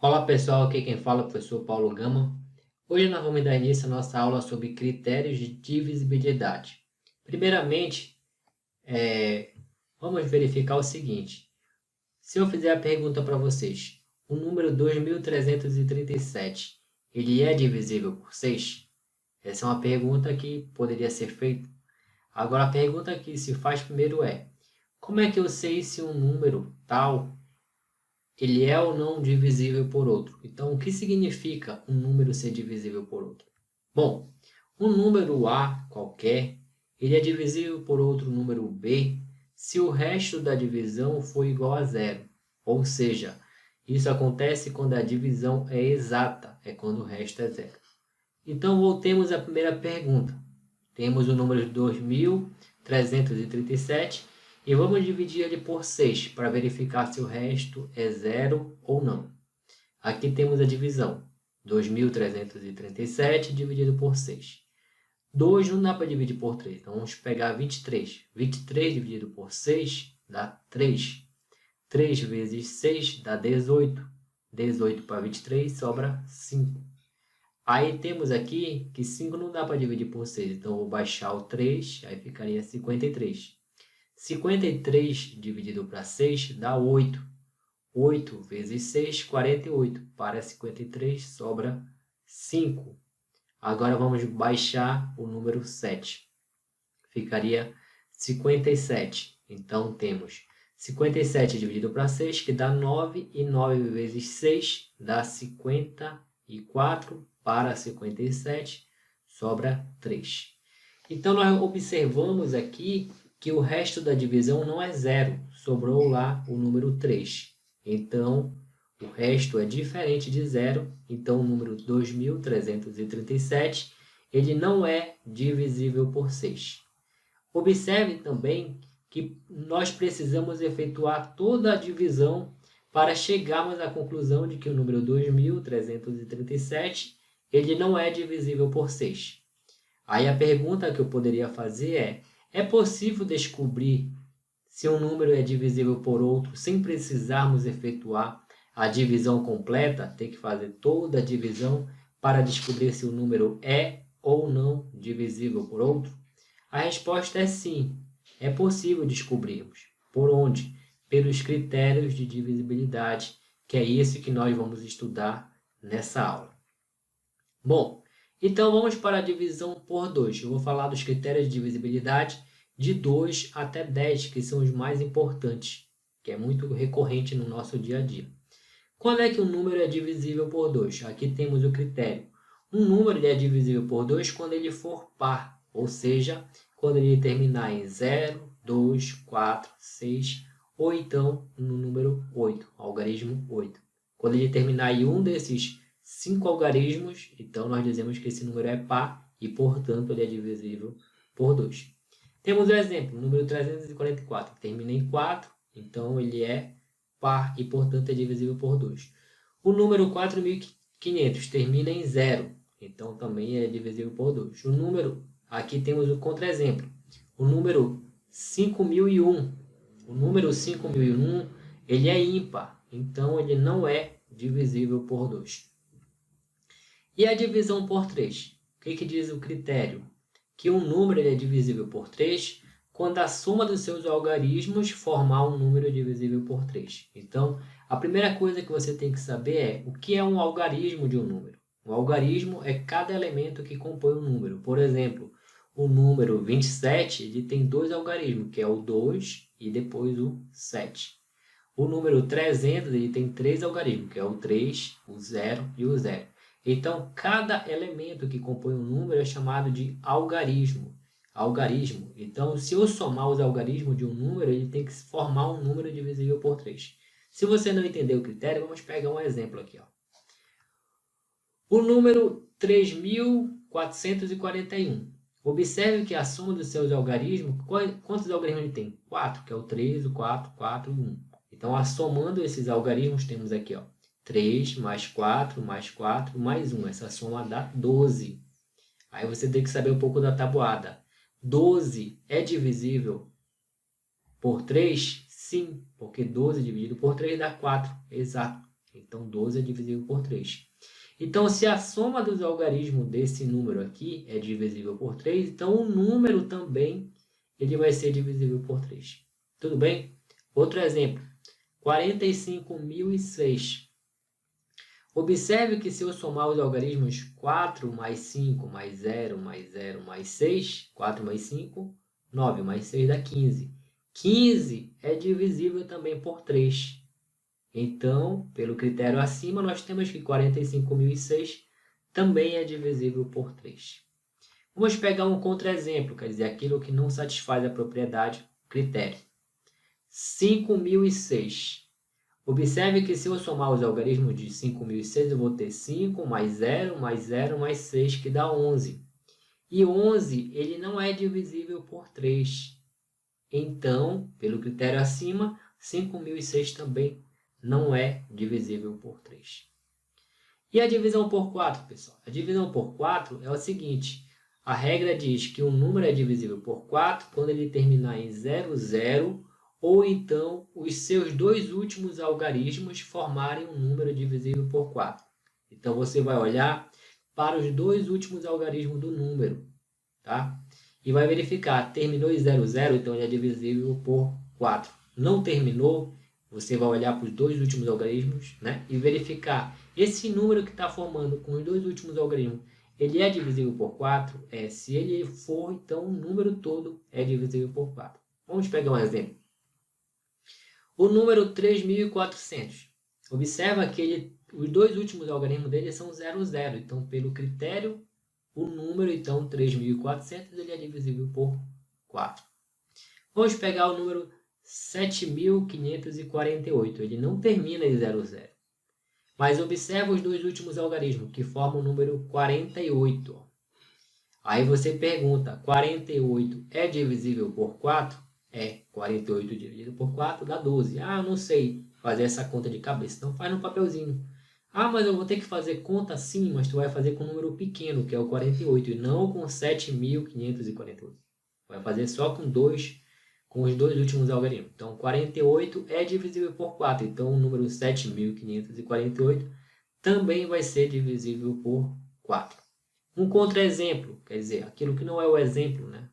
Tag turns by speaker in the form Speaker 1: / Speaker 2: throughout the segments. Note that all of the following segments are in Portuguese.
Speaker 1: Olá pessoal, aqui quem fala é o professor Paulo Gama. Hoje nós vamos dar início à nossa aula sobre critérios de divisibilidade. Primeiramente, vamos verificar o seguinte. Se eu fizer a pergunta para vocês, o número 2337, ele é divisível por 6? Essa é uma pergunta que poderia ser feita. Agora a pergunta que se faz primeiro é, como é que eu sei se um número tal ele é ou não divisível por outro? Então, o que significa um número ser divisível por outro? Bom, um número A qualquer, ele é divisível por outro número B se o resto da divisão for igual a zero. Ou seja, isso acontece quando a divisão é exata, é quando o resto é zero. Então, voltemos à primeira pergunta. Temos o número 2337 e vamos dividir ele por 6 para verificar se o resto é zero ou não. Aqui temos a divisão. 2337 dividido por 6. 2 não dá para dividir por 3, então vamos pegar 23. 23 dividido por 6 dá 3. 3 vezes 6 dá 18. 18 para 23 sobra 5. Aí temos aqui que 5 não dá para dividir por 6, então eu vou baixar o 3, aí ficaria 53. 53 dividido para 6 dá 8. 8 vezes 6, 48. Para 53 sobra 5. Agora vamos baixar o número 7. Ficaria 57. Então temos 57 dividido para 6, que dá 9, e 9 vezes 6 dá 54. Para 57, sobra 3. Então, nós observamos aqui que o resto da divisão não é zero, sobrou lá o número 3. Então, o resto é diferente de zero, então o número 2337 ele não é divisível por 6. Observe também que nós precisamos efetuar toda a divisão para chegarmos à conclusão de que o número 2337 ele não é divisível por 6. Aí a pergunta que eu poderia fazer é possível descobrir se um número é divisível por outro sem precisarmos efetuar a divisão completa, ter que fazer toda a divisão para descobrir se o número é ou não divisível por outro? A resposta é sim, é possível descobrirmos. Por onde? Pelos critérios de divisibilidade, que é isso que nós vamos estudar nessa aula. Bom, então vamos para a divisão por 2. Eu vou falar dos critérios de divisibilidade de 2 até 10, que são os mais importantes, que é muito recorrente no nosso dia a dia. Quando é que um número é divisível por 2? Aqui temos o critério. Um número é divisível por 2 quando ele for par, ou seja, quando ele terminar em 0, 2, 4, 6, ou então no número 8, algarismo 8. Quando ele terminar em um desses 5 algarismos, então nós dizemos que esse número é par e, portanto, ele é divisível por 2. Temos o exemplo, o número 344, que termina em 4, então ele é par e, portanto, é divisível por 2. O número 4500 termina em 0, então também é divisível por 2. O número, aqui temos o contra-exemplo, o número 5001. O número 5001, ele é ímpar, então ele não é divisível por 2. E a divisão por 3? O que diz o critério? Que um número é divisível por 3 quando a soma dos seus algarismos formar um número divisível por 3. Então, a primeira coisa que você tem que saber é o que é um algarismo de um número. Um algarismo é cada elemento que compõe um número. Por exemplo, o número 27 ele tem dois algarismos, que é o 2 e depois o 7. O número 300 ele tem três algarismos, que é o 3, o 0 e o 0. Então, cada elemento que compõe um número é chamado de algarismo. Algarismo. Então, se eu somar os algarismos de um número, ele tem que formar um número divisível por 3. Se você não entender o critério, vamos pegar um exemplo aqui. Ó. O número 3441. Observe que a soma dos seus algarismos, quantos algarismos ele tem? 4, que é o 3, o 4, 4 e 1. Então, somando esses algarismos, temos aqui, ó, 3 mais 4 mais 4 mais 1. Essa soma dá 12. Aí você tem que saber um pouco da tabuada. 12 é divisível por 3? Sim, porque 12 dividido por 3 dá 4. Exato. Então, 12 é divisível por 3. Então, se a soma dos algarismos desse número aqui é divisível por 3, então o número também ele vai ser divisível por 3. Tudo bem? Outro exemplo, 45.006. Observe que se eu somar os algarismos 4 mais 5 mais 0 mais 0 mais 6, 4 mais 5, 9 mais 6 dá 15. 15 é divisível também por 3. Então, pelo critério acima, nós temos que 45.006 também é divisível por 3. Vamos pegar um contra-exemplo, quer dizer, aquilo que não satisfaz a propriedade critério. 5.006. Observe que se eu somar os algarismos de 5.006, eu vou ter 5 mais 0 mais 0 mais 6, que dá 11. E 11 ele não é divisível por 3. Então, pelo critério acima, 5.006 também não é divisível por 3. E a divisão por 4, pessoal? A divisão por 4 é o seguinte. A regra diz que um número é divisível por 4 quando ele terminar em 0, 0, ou então os seus dois últimos algarismos formarem um número divisível por 4. Então, você vai olhar para os dois últimos algarismos do número, tá? E vai verificar, terminou em 0, 0, então ele é divisível por 4. Não terminou, você vai olhar para os dois últimos algarismos, né? E verificar, esse número que está formando com os dois últimos algarismos, ele é divisível por 4? Se ele for, então o número todo é divisível por 4. Vamos pegar um exemplo. O número 3.400. Observa que os dois últimos algarismos dele são 0, 0. Então, pelo critério, o número, então, 3.400, ele é divisível por 4. Vamos pegar o número 7.548. Ele não termina em 0, 0. Mas observa os dois últimos algarismos, que formam o número 48. Aí você pergunta, 48 é divisível por 4? 48 dividido por 4 dá 12. Eu não sei fazer essa conta de cabeça. Então faz no papelzinho. Mas eu vou ter que fazer conta sim, mas tu vai fazer com um número pequeno, que é o 48, e não com 7.548. Vai fazer só com os dois últimos algarismos. Então 48 é divisível por 4. Então o número 7.548 também vai ser divisível por 4. Um contra-exemplo, quer dizer, aquilo que não é o exemplo, né?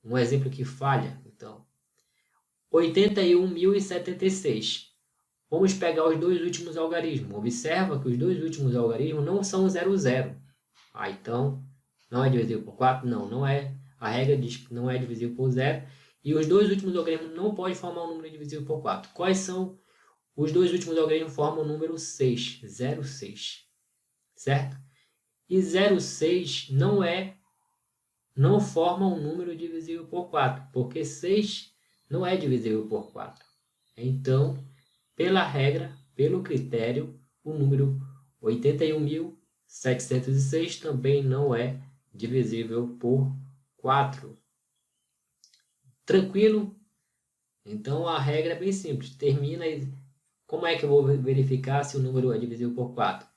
Speaker 1: Um exemplo que falha. Então, 81.076. Vamos pegar os dois últimos algarismos. Observa que os dois últimos algarismos não são 0, 0. Então, não é divisível por 4? Não é. A regra diz que não é divisível por 0. E os dois últimos algarismos não podem formar um número divisível por 4. Quais são os dois últimos algarismos? Formam o número 6, 0,6. Certo? E 0,6 não forma um número divisível por 4, porque 6 não é divisível por 4. Então, pela regra, pelo critério, o número 81.706 também não é divisível por 4. Tranquilo? Então, a regra é bem simples. Como é que eu vou verificar se o número é divisível por 4?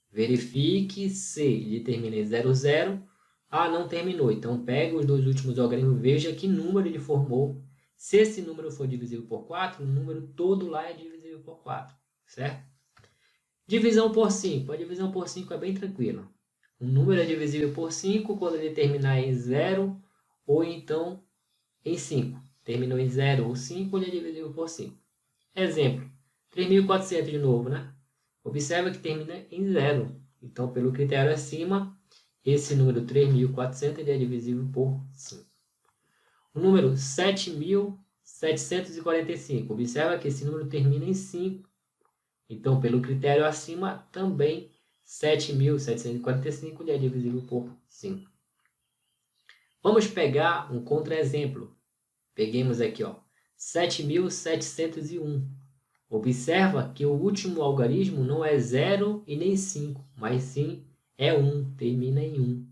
Speaker 1: Verifique se ele termina em 0, 0. Não terminou. Então, pega os dois últimos algarismos e veja que número ele formou. Se esse número for divisível por 4, o número todo lá é divisível por 4. Certo? Divisão por 5. A divisão por 5 é bem tranquila. O número é divisível por 5 quando ele terminar em 0 ou então em 5. Terminou em 0 ou 5, ele é divisível por 5. Exemplo. 3.400 de novo, né? Observa que termina em 0. Então, pelo critério acima, esse número 3.400 ele é divisível por 5. O número 7.745. Observa que esse número termina em 5. Então, pelo critério acima, também 7.745 ele é divisível por 5. Vamos pegar um contra-exemplo. Peguemos aqui, 7.701. Observa que o último algarismo não é 0 e nem 5, mas sim é 1, termina em 1.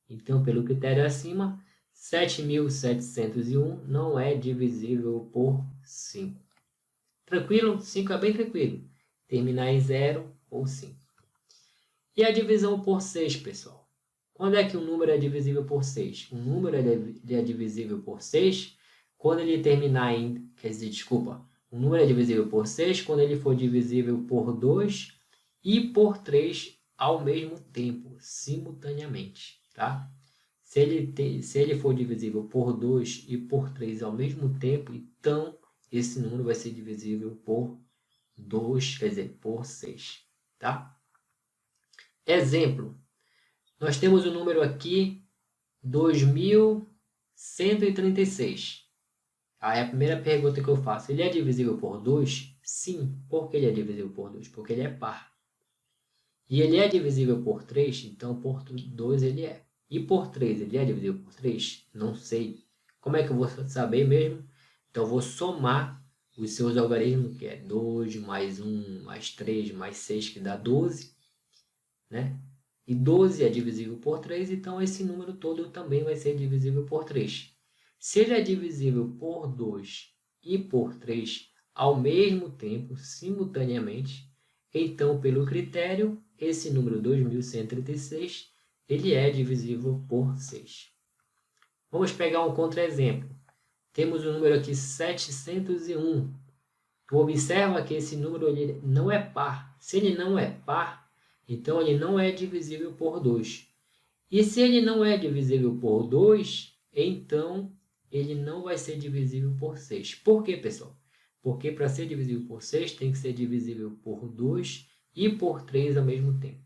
Speaker 1: Então, pelo critério acima, 7.701 não é divisível por 5. Tranquilo? 5 é bem tranquilo. Terminar em 0 ou 5. E a divisão por 6, pessoal? Quando é que um número é divisível por 6? Um número é divisível por 6 quando ele terminar em... o número é divisível por 6 quando ele for divisível por 2 e por 3 ao mesmo tempo, simultaneamente, tá? Se ele for divisível por 2 e por 3 ao mesmo tempo, então esse número vai ser divisível por 2, quer dizer, por 6, tá? Exemplo, nós temos o número aqui 2136. Aí a primeira pergunta que eu faço, ele é divisível por 2? Sim. Por que ele é divisível por 2? Porque ele é par. E ele é divisível por 3, então por 2 ele é. E por 3, ele é divisível por 3? Não sei. Como é que eu vou saber mesmo? Então eu vou somar os seus algarismos, que é 2 mais 1 mais 3 mais 6, que dá 12. Né? E 12 é divisível por 3, então esse número todo também vai ser divisível por 3. Se ele é divisível por 2 e por 3 ao mesmo tempo, simultaneamente, então, pelo critério, esse número 2136, ele é divisível por 6. Vamos pegar um contra-exemplo. Temos o número aqui 701. Tu observa que esse número ele não é par. Se ele não é par, então ele não é divisível por 2. E se ele não é divisível por 2, então ele não vai ser divisível por 6. Por quê, pessoal? Porque para ser divisível por 6 tem que ser divisível por 2 e por 3 ao mesmo tempo.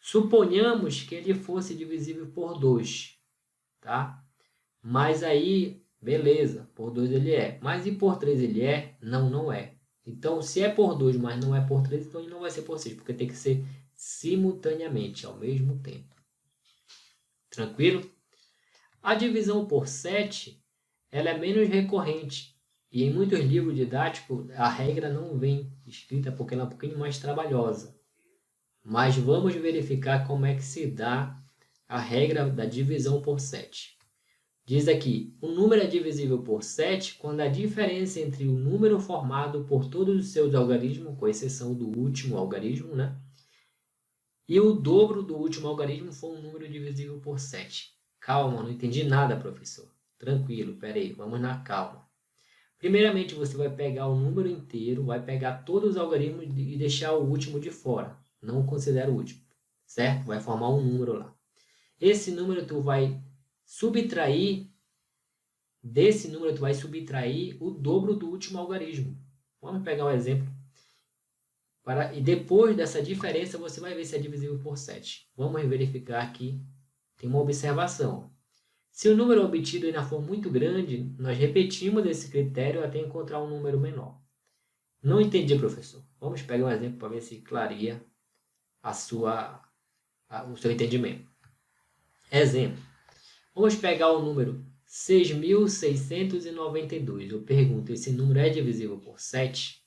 Speaker 1: Suponhamos que ele fosse divisível por 2, tá? Mas aí, beleza, por 2 ele é. Mas e por 3 ele é? Não, não é. Então, se é por 2, mas não é por 3, então ele não vai ser por 6, porque tem que ser simultaneamente, ao mesmo tempo. Tranquilo? A divisão por 7, ela é menos recorrente. E em muitos livros didáticos, a regra não vem escrita porque ela é um pouquinho mais trabalhosa. Mas vamos verificar como é que se dá a regra da divisão por 7. Diz aqui, o número é divisível por 7 quando a diferença entre o número formado por todos os seus algarismos, com exceção do último algarismo, né? E o dobro do último algarismo for um número divisível por 7. Calma, não entendi nada, professor. Tranquilo, peraí, vamos na calma. Primeiramente, você vai pegar o número inteiro, vai pegar todos os algarismos e deixar o último de fora. Não considera o último, certo? Vai formar um número lá. Esse número tu vai subtrair, desse número tu vai subtrair o dobro do último algarismo. Vamos pegar um exemplo. E depois dessa diferença, você vai ver se é divisível por 7. Vamos verificar aqui. Tem uma observação. Se o número obtido ainda for muito grande, nós repetimos esse critério até encontrar um número menor. Não entendi, professor. Vamos pegar um exemplo para ver se clareia o seu entendimento. Exemplo. Vamos pegar o número 6.692. Eu pergunto, esse número é divisível por 7?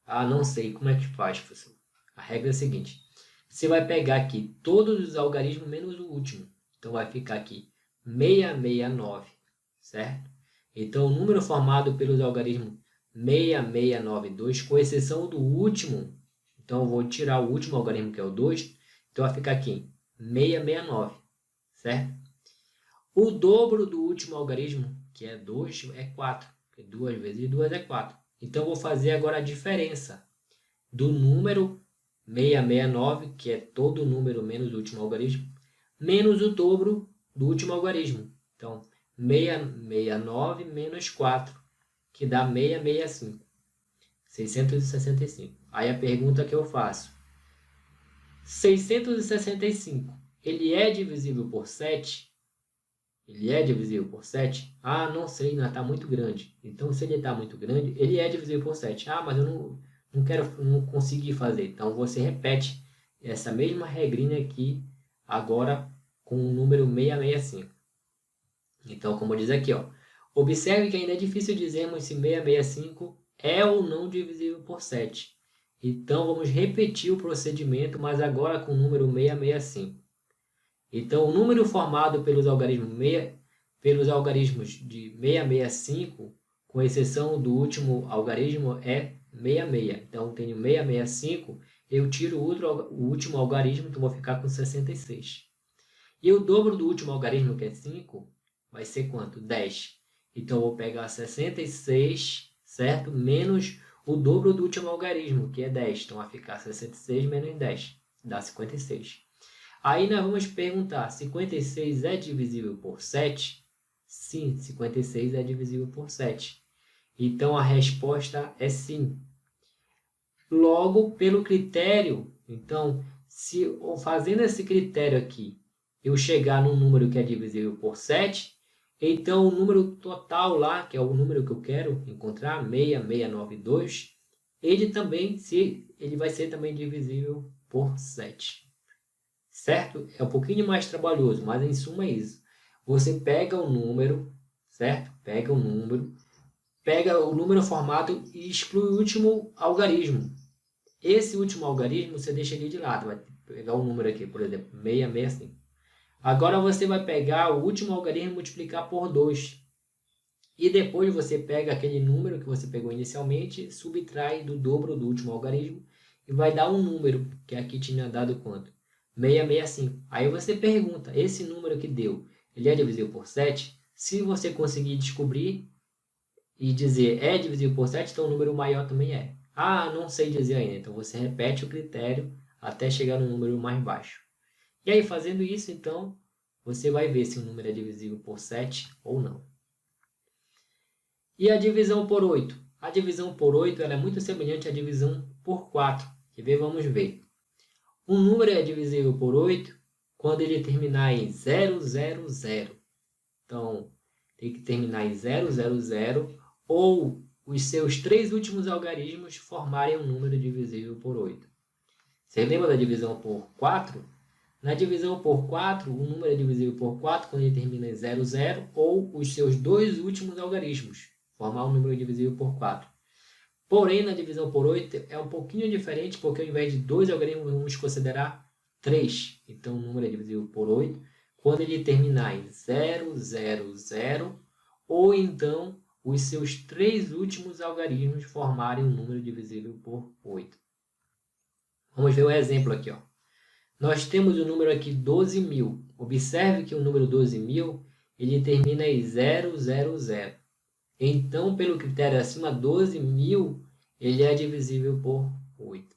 Speaker 1: Ah, não sei. Como é que faz, professor? A regra é a seguinte. Você vai pegar aqui todos os algarismos menos o último. Então, vai ficar aqui 669, certo? Então, o número formado pelos algarismos 6692, com exceção do último, então eu vou tirar o último algarismo, que é o 2, então vai ficar aqui 669, certo? O dobro do último algarismo, que é 2, é 4, porque 2 vezes 2 é 4. Então, eu vou fazer agora a diferença do número 669, que é todo o número menos o último algarismo, menos o dobro do último algarismo. Então, 669 menos 4, que dá 665. 665. Aí a pergunta que eu faço. 665, ele é divisível por 7? Ele é divisível por 7? Ah, não sei, não está muito grande. Então, se ele está muito grande, ele é divisível por 7. Ah, mas eu não consegui fazer. Então, você repete essa mesma regrinha aqui, agora com o número 665. Então, como diz aqui, ó, observe que ainda é difícil dizermos se 665 é ou não divisível por 7. Então, vamos repetir o procedimento, mas agora com o número 665. Então, o número formado pelos algarismos de 665, com exceção do último algarismo, é 66. Então, eu tenho 665, eu tiro o último algarismo, então vou ficar com 66. E o dobro do último algarismo, que é 5, vai ser quanto? 10. Então, eu vou pegar 66, certo? Menos o dobro do último algarismo, que é 10. Então, vai ficar 66 menos 10, dá 56. Aí nós vamos perguntar, 56 é divisível por 7? Sim, 56 é divisível por 7. Então, a resposta é sim. Logo, pelo critério, então, se fazendo esse critério aqui, eu chegar num número que é divisível por 7, então o número total lá, que é o número que eu quero encontrar, 6692, ele vai ser também divisível por 7. Certo? É um pouquinho mais trabalhoso, mas em suma é isso. Você pega o número, certo? Pega o número formado e exclui o último algarismo. Esse último algarismo você deixa ele de lado. Vai pegar o número aqui, por exemplo, 665. Agora você vai pegar o último algarismo e multiplicar por 2. E depois você pega aquele número que você pegou inicialmente, subtrai do dobro do último algarismo e vai dar um número, que aqui tinha dado quanto? 665. Aí você pergunta, esse número que deu, ele é divisível por 7? Se você conseguir descobrir e dizer é divisível por 7, então o número maior também é. Ah, não sei dizer ainda. Então você repete o critério até chegar no número mais baixo. E aí, fazendo isso, então, você vai ver se o número é divisível por 7 ou não. E a divisão por 8? A divisão por 8 ela é muito semelhante à divisão por 4. Quer ver? Vamos ver. Um número é divisível por 8 quando ele terminar em 000. Então, tem que terminar em 000 ou os seus 3 últimos algarismos formarem um número divisível por 8. Você lembra da divisão por 4? Na divisão por 4, o número é divisível por 4 quando ele termina em 00 ou os seus 2 últimos algarismos, formar um número divisível por 4. Porém, na divisão por 8 é um pouquinho diferente, porque ao invés de 2 algarismos, vamos considerar 3. Então, o número é divisível por 8 quando ele terminar em 000 ou então os seus 3 últimos algarismos formarem um número divisível por 8. Vamos ver o exemplo aqui, ó. Nós temos o número aqui 12.000. Observe que o número 12.000 ele termina em 000. Então, pelo critério acima, 12.000 ele é divisível por 8.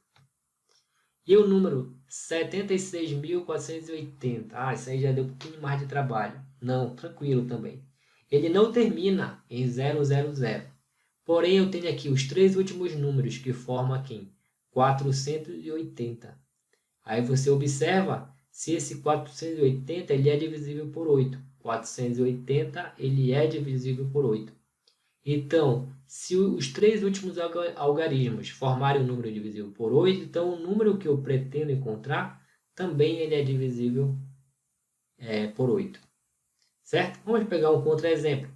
Speaker 1: E o número 76.480. Ah, isso aí já deu um pouquinho mais de trabalho. Não, tranquilo também. Ele não termina em 000. Porém, eu tenho aqui os 3 últimos números que formam aqui 480. Aí você observa se esse 480 ele é divisível por 8. 480 ele é divisível por 8. Então, se os 3 últimos algarismos formarem um número divisível por 8, então o número que eu pretendo encontrar também ele é divisível por 8. Certo? Vamos pegar um contra-exemplo.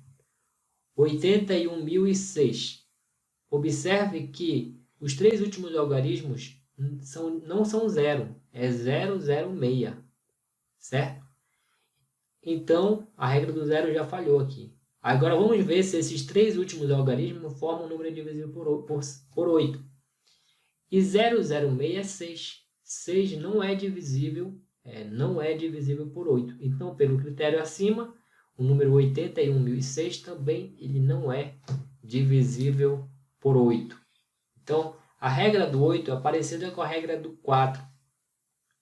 Speaker 1: 81.006. Observe que os 3 últimos algarismos não são 0, é 006, certo? Então, a regra do zero já falhou aqui. Agora, vamos ver se esses 3 últimos algarismos formam um número divisível por 8. E 006 é 6. 6 não é divisível por 8. Então, pelo critério acima, o número 81.006 também ele não é divisível por 8. Então, a regra do 8 é parecida com a regra do 4,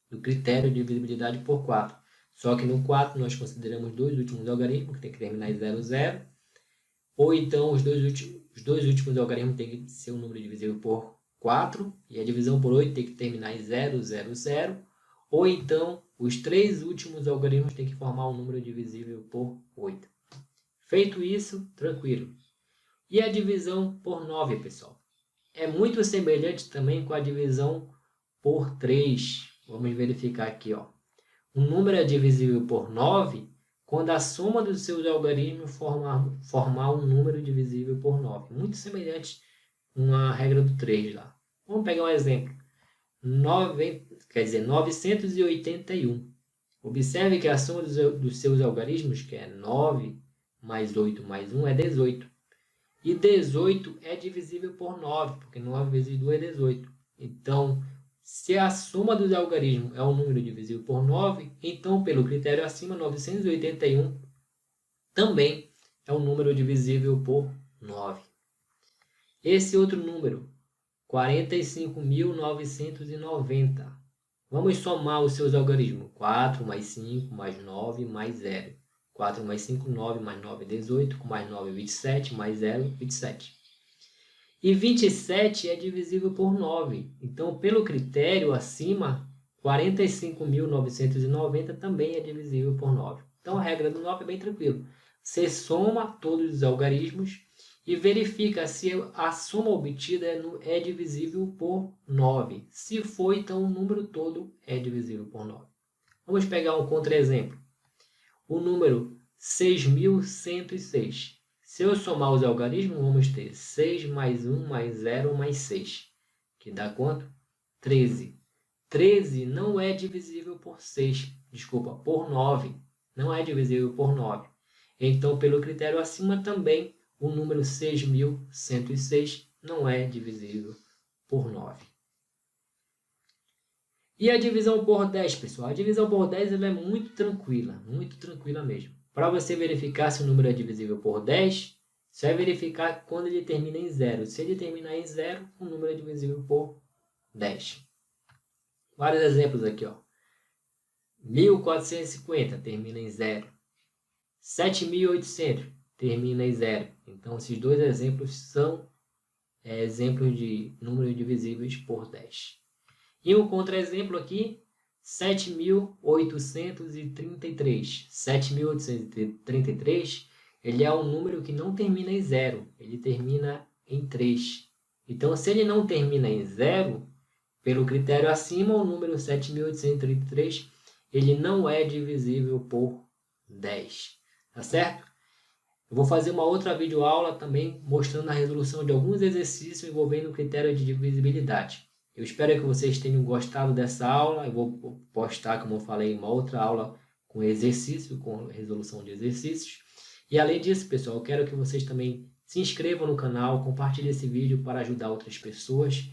Speaker 1: do critério de divisibilidade por 4. Só que no 4 nós consideramos 2 últimos algarismos, que tem que terminar em 00, ou então os dois últimos algarismos tem que ser um número divisível por 4, e a divisão por 8 tem que terminar em 000, ou então os 3 últimos algarismos tem que formar um número divisível por 8. Feito isso, tranquilo. E a divisão por 9, pessoal? É muito semelhante também com a divisão por 3. Vamos verificar aqui, ó. Um número é divisível por 9 quando a soma dos seus algarismos formar um número divisível por 9. Muito semelhante com a regra do 3 lá. Vamos pegar um exemplo. 981. Observe que a soma dos seus algarismos, que é 9 mais 8 mais 1, é 18. E 18 é divisível por 9, porque 9 vezes 2 é 18. Então, se a soma dos algarismos é um número divisível por 9, então, pelo critério acima, 981 também é um número divisível por 9. Esse outro número, 45.990. Vamos somar os seus algarismos. 4 mais 5 mais 9 mais 0. 4 mais 5, 9 mais 9, 18. Com mais 9, 27. Mais 0, 27. E 27 é divisível por 9. Então, pelo critério acima, 45.990 também é divisível por 9. Então, a regra do 9 é bem tranquila. Você soma todos os algarismos e verifica se a soma obtida é divisível por 9. Se for, então o número todo é divisível por 9. Vamos pegar um contra-exemplo. O número 6.106. Se eu somar os algarismos, vamos ter 6 mais 1 mais 0 mais 6. Que dá quanto? 13. 13 não é divisível por 6. Desculpa, por 9. Não é divisível por 9. Então, pelo critério acima também, o número 6.106 não é divisível por 9. E a divisão por 10, pessoal? A divisão por 10 ela é muito tranquila mesmo. Para você verificar se o número é divisível por 10, você vai verificar quando ele termina em 0. Se ele terminar em 0, o número é divisível por 10. Vários exemplos aqui, ó. 1450 termina em 0. 7.800 termina em 0. Então, esses dois exemplos são exemplos de números divisíveis por 10. E um contra-exemplo aqui, 7.833. 7.833, ele é um número que não termina em 0, ele termina em 3. Então, se ele não termina em 0, pelo critério acima, o número 7.833, ele não é divisível por 10. Tá certo? Eu vou fazer uma outra videoaula também mostrando a resolução de alguns exercícios envolvendo o critério de divisibilidade. Eu espero que vocês tenham gostado dessa aula. Eu vou postar, como eu falei, uma outra aula com exercício, com resolução de exercícios. E além disso, pessoal, eu quero que vocês também se inscrevam no canal, compartilhem esse vídeo para ajudar outras pessoas.